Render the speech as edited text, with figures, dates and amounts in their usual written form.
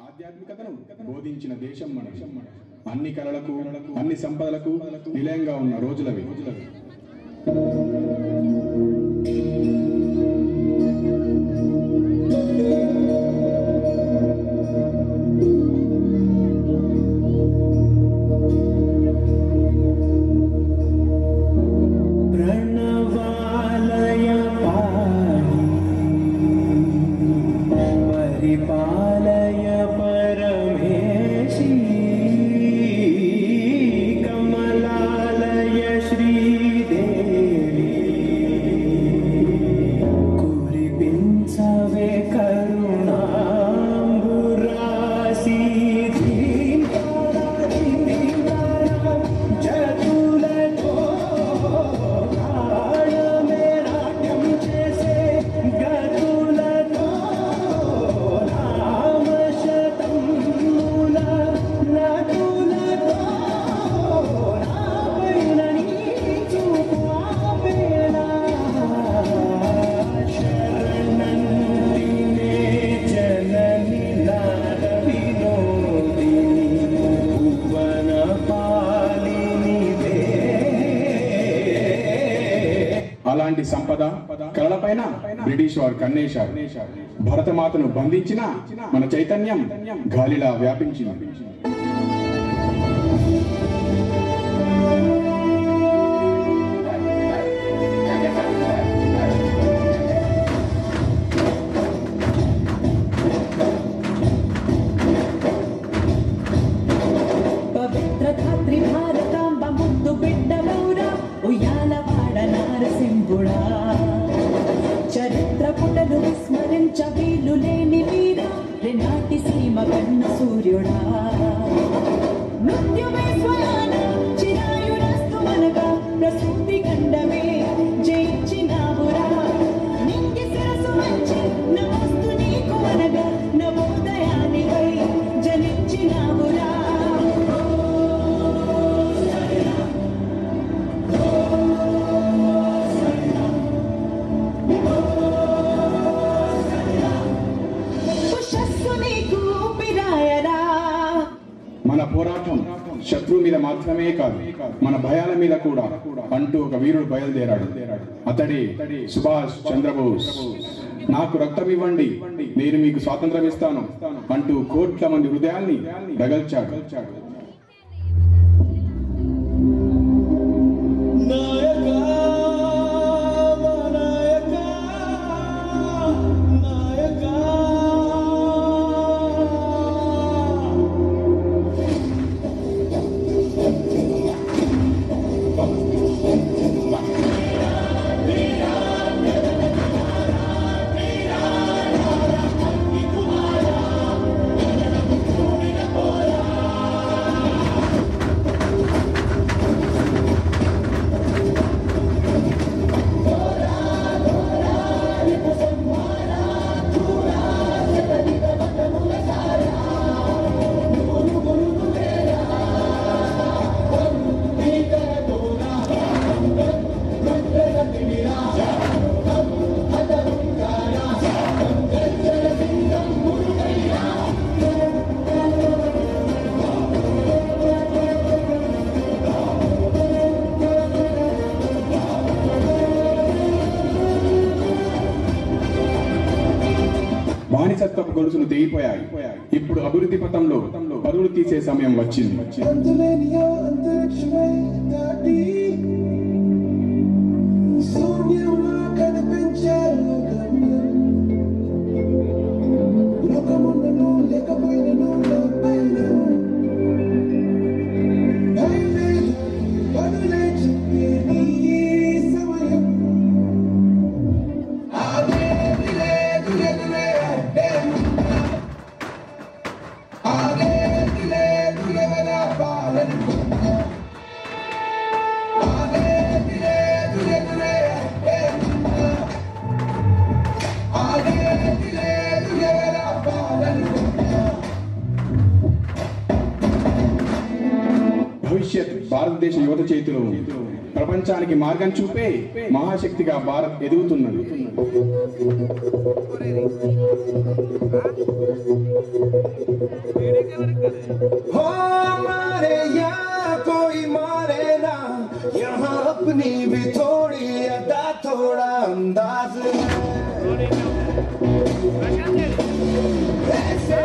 ఆధ్యాత్మికతను బోధించిన దేశం మన అన్ని కళలకు అన్ని సంపదలకు నిలయంగా ఉన్న రోజులవి. అలాంటి సంపద కళలపైన బ్రిటిష్ వారు కన్నేశారు. భరతమాతను బంధించిన మన చైతన్యం గాలిలా వ్యాపించింది. చరిత్ర పుటలు విస్మరించ వీలు లేని వీర రెనాటి సీమ కన్న సూర్యుడా మృత్యువే స్వయాన చిరాయురస్తు మనగా ప్రసూతి ఖండమే జయించినావురా నింగి శిరసు మంచి నమస్తు నీకు అనగా నవోదయానివై జనించినావురా. మన పోరాటం శత్రువు మీద మాత్రమే కాదు, మన భయాల మీద కూడా అంటూ ఒక వీరుడు బయలుదేరాడు. అతడే సుభాష్ చంద్రబోస్. నాకు రక్తం ఇవ్వండి, నేను మీకు స్వాతంత్రం ఇస్తాను అంటూ కోట్ల మంది హృదయాల్ని రగల్చాడు. బానిసత్వపు గొలుసులు తెగిపోయాయి. ఇప్పుడు అభివృద్ధి పథంలో పరుగులు తీసే సమయం వచ్చింది. భవిష్యత్ భారతదేశ యువత చేతిలో ఉంది. ప్రపంచానికి మార్గం చూపే మహాశక్తిగా భారత్ ఎదుగుతున్నది. कोई मारे ना यहाँ अपनी भी थोड़ी अदा थोड़ा अंदाज ऐसे